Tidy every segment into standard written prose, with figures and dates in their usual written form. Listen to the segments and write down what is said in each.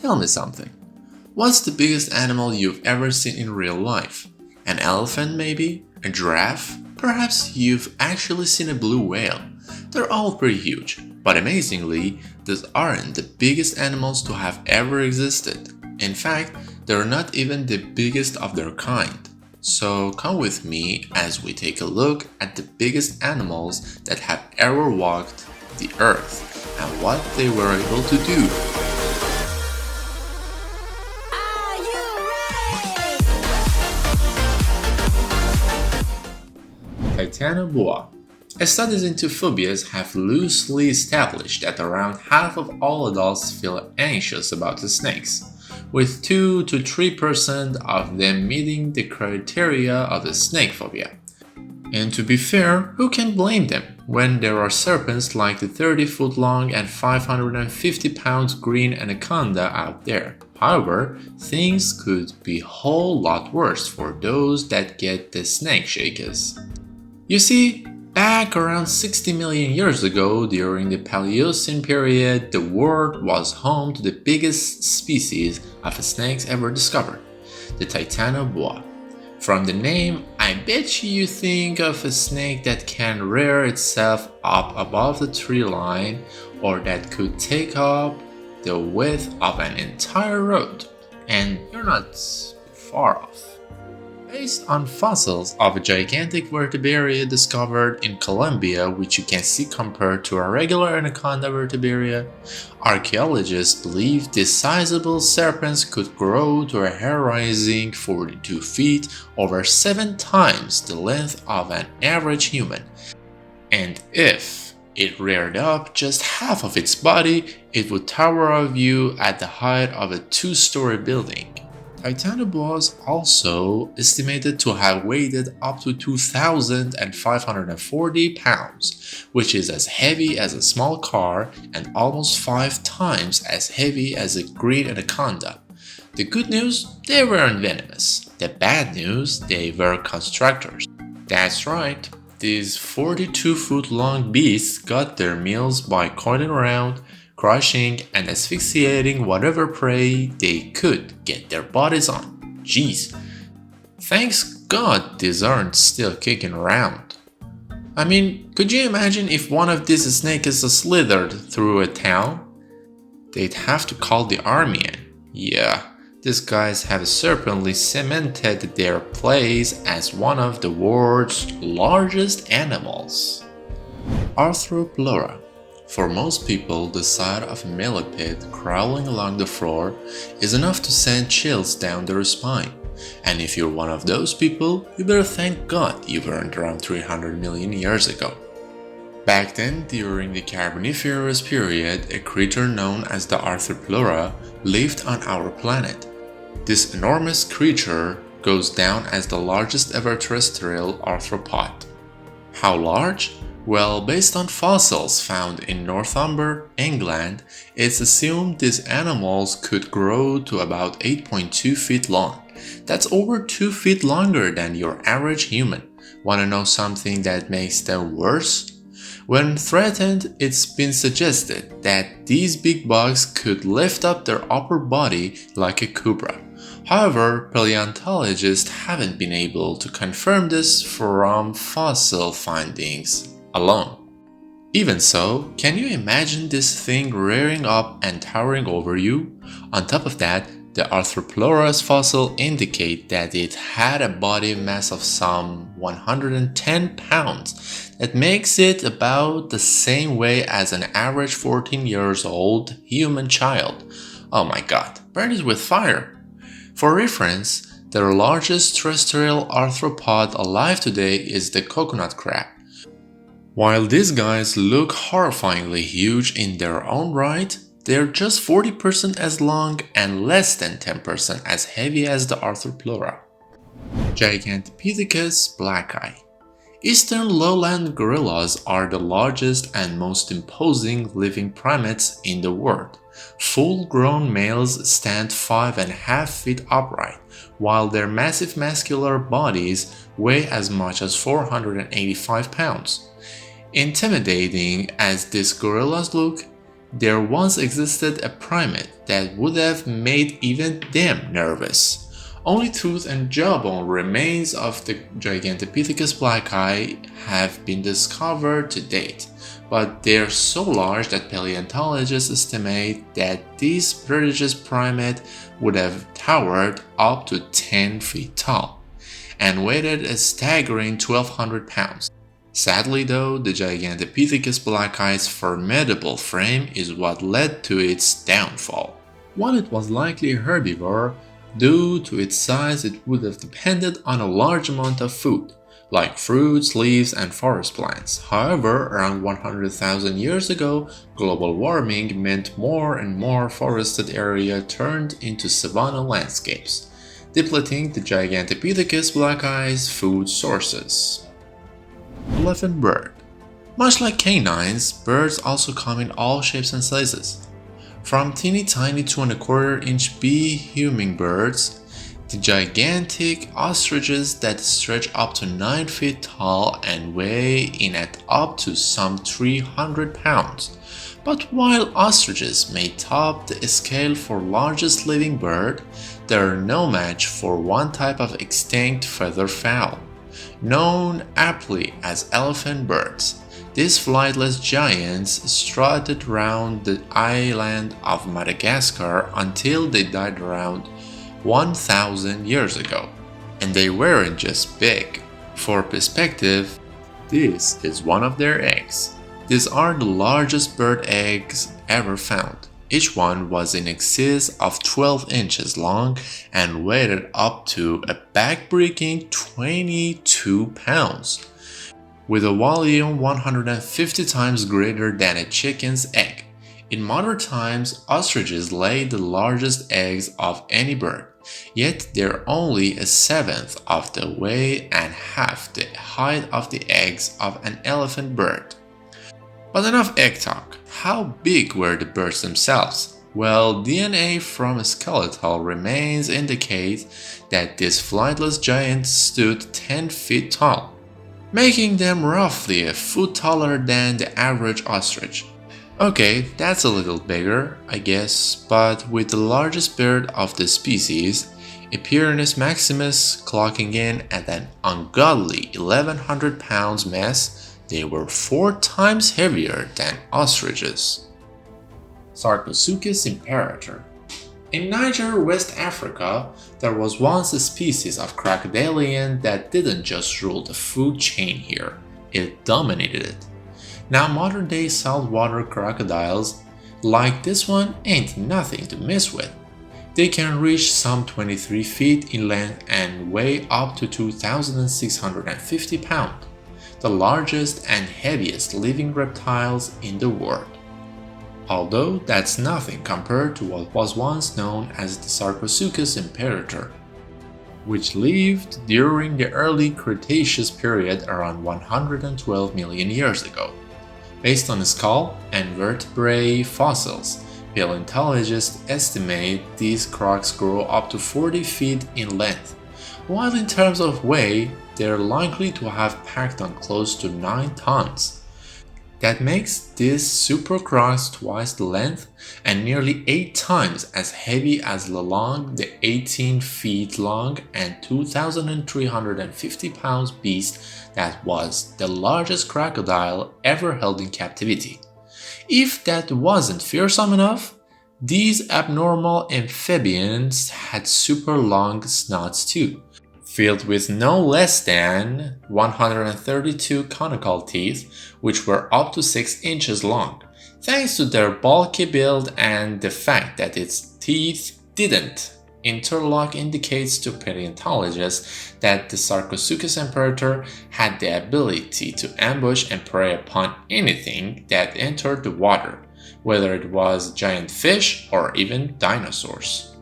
Tell me something. What's the biggest animal you've ever seen in real life? An elephant maybe? A giraffe? Perhaps you've actually seen a blue whale. They're all pretty huge, but amazingly, these aren't the biggest animals to have ever existed. In fact, they're not even the biggest of their kind. So come with me as we take a look at the biggest animals that have ever walked the earth and what they were able to do. Titanoboa. Studies into phobias have loosely established that around half of all adults feel anxious about the snakes, with 2 to 3% of them meeting the criteria of a snake phobia. And to be fair, who can blame them when there are serpents like the 30-foot long and 550-pound green anaconda out there? However, things could be a whole lot worse for those that get the snake shakes. You see, back around 60 million years ago, during the Paleocene period, the world was home to the biggest species of snakes ever discovered, the Titanoboa. From the name, I bet you think of a snake that can rear itself up above the tree line or that could take up the width of an entire road. And you're not far off. Based on fossils of a gigantic vertebrate discovered in Colombia, which you can see compared to a regular anaconda vertebrate, archaeologists believe these sizable serpents could grow to a hair-raising 42 feet, over 7 times the length of an average human. And if it reared up just half of its body, it would tower over you at the height of a 2-story building. Titanoboas also estimated to have weighed up to 2,540 pounds, which is as heavy as a small car and almost 5 times as heavy as a green anaconda. The good news? They weren't venomous. The bad news? They were constrictors. That's right, these 42-foot-long beasts got their meals by coiling around, crushing and asphyxiating whatever prey they could get their bodies on. Jeez. Thanks God these aren't still kicking around. I mean, could you imagine if one of these snakes slithered through a town? They'd have to call the army in. Yeah, these guys have certainly cemented their place as one of the world's largest animals. Arthropleura. For most people, the sight of a millipede crawling along the floor is enough to send chills down their spine. And if you're one of those people, you better thank God you weren't around 300 million years ago. Back then, during the Carboniferous period, a creature known as the Arthropleura lived on our planet. This enormous creature goes down as the largest ever terrestrial arthropod. How large? Well, based on fossils found in Northumber, England, it's assumed these animals could grow to about 8.2 feet long. That's over 2 feet longer than your average human. Wanna know something that makes them worse? When threatened, it's been suggested that these big bugs could lift up their upper body like a cobra. However, paleontologists haven't been able to confirm this from fossil findings alone. Even so, can you imagine this thing rearing up and towering over you? On top of that, the Arthropleura's fossil indicate that it had a body mass of some 110 pounds. That makes it about the same weight as an average 14 years old human child. Oh my god, burn it with fire! For reference, the largest terrestrial arthropod alive today is the coconut crab. While these guys look horrifyingly huge in their own right, they're just 40% as long and less than 10% as heavy as the Arthropleura. Gigantopithecus blacki. Eastern lowland gorillas are the largest and most imposing living primates in the world. Full-grown males stand 5.5 feet upright, while their massive muscular bodies weigh as much as 485 pounds. Intimidating as these gorillas look, There once existed a primate that would have made even them nervous. Only tooth and jawbone remains of the Gigantopithecus blacki have been discovered to date, but they're so large that paleontologists estimate that this prodigious primate would have towered up to 10 feet tall and weighed a staggering 1,200 pounds. Sadly though, the Gigantopithecus blacki's formidable frame is what led to its downfall. While it was likely a herbivore, due to its size it would have depended on a large amount of food, like fruits, leaves, and forest plants. However, around 100,000 years ago, global warming meant more and more forested area turned into savanna landscapes, depleting the Gigantopithecus blacki's food sources. Elephant bird. Much like canines, birds also come in all shapes and sizes. From teeny tiny 2¼ inch bee hummingbirds, to gigantic ostriches that stretch up to 9 feet tall and weigh in at up to some 300 pounds. But while ostriches may top the scale for largest living bird, they are no match for one type of extinct feather fowl, known aptly as elephant birds. These flightless giants strutted around the island of Madagascar until they died around 1,000 years ago. And they weren't just big. For perspective, this is one of their eggs. These are the largest bird eggs ever found. Each one was in excess of 12 inches long and weighed up to a backbreaking 22 pounds, with a volume 150 times greater than a chicken's egg. In modern times, ostriches lay the largest eggs of any bird, yet they're only a seventh of the weight and half the height of the eggs of an elephant bird. But enough egg talk. How big were the birds themselves? Well, DNA from skeletal remains indicate that these flightless giants stood 10 feet tall, making them roughly a foot taller than the average ostrich. Okay, that's a little bigger, I guess, but with the largest bird of the species, Epirus maximus, clocking in at an ungodly 1,100 pounds mass, they were 4 times heavier than ostriches. Sarcosuchus imperator. In Niger, West Africa, there was once a species of crocodilian that didn't just rule the food chain here, it dominated it. Now modern-day saltwater crocodiles, like this one, ain't nothing to mess with. They can reach some 23 feet in length and weigh up to 2,650 pounds, the largest and heaviest living reptiles in the world. Although that's nothing compared to what was once known as the Sarcosuchus imperator, which lived during the early Cretaceous period around 112 million years ago. Based on skull and vertebrae fossils, paleontologists estimate these crocs grow up to 40 feet in length, while in terms of weight, they're likely to have packed on close to 9 tons. That makes these super crocs twice the length and nearly 8 times as heavy as Lalong, the 18 feet long and 2,350 pounds beast that was the largest crocodile ever held in captivity. If that wasn't fearsome enough, these abnormal amphibians had super long snouts too, filled with no less than 132 conical teeth, which were up to 6 inches long. Thanks to their bulky build and the fact that its teeth didn't interlock indicates to paleontologists that the Sarcosuchus imperator had the ability to ambush and prey upon anything that entered the water, whether it was giant fish or even dinosaurs.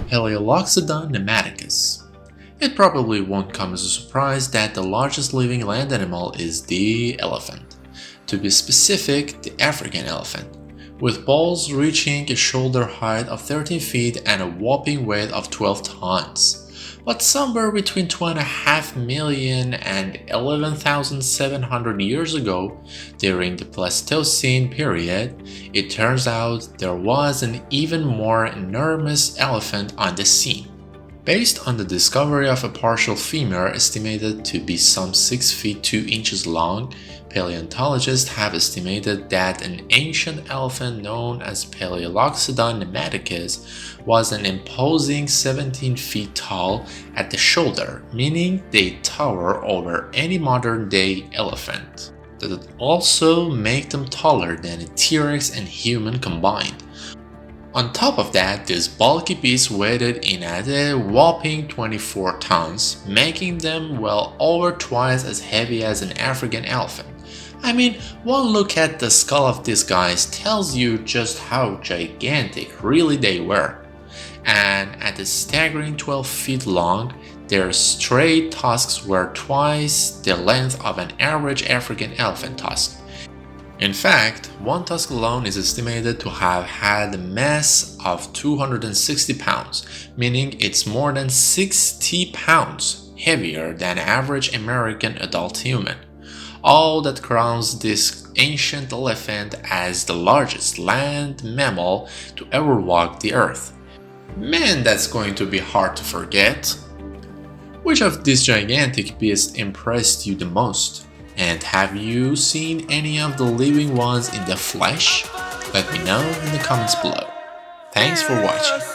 Paleoloxodon nematicus. It probably won't come as a surprise that the largest living land animal is the elephant. To be specific, the African elephant, with balls reaching a shoulder height of 13 feet and a whopping weight of 12 tons. But somewhere between 2.5 million and 11,700 years ago, during the Pleistocene period, it turns out there was an even more enormous elephant on the scene. Based on the discovery of a partial femur estimated to be some 6 feet 2 inches long, paleontologists have estimated that an ancient elephant known as Paleoloxodon pneumaticus was an imposing 17 feet tall at the shoulder, meaning they tower over any modern-day elephant. That would also make them taller than a T-Rex and human combined. On top of that, this bulky beast weighed in at a whopping 24 tons, making them well over twice as heavy as an African elephant. I mean, one look at the skull of these guys tells you just how gigantic really they were. And at a staggering 12 feet long, their straight tusks were twice the length of an average African elephant tusk. In fact, one tusk alone is estimated to have had a mass of 260 pounds, meaning it's more than 60 pounds heavier than average American adult human. All that crowns this ancient elephant as the largest land mammal to ever walk the earth. Man, that's going to be hard to forget. Which of these gigantic beasts impressed you the most? And have you seen any of the living ones in the flesh? Let me know in the comments below. Thanks for watching.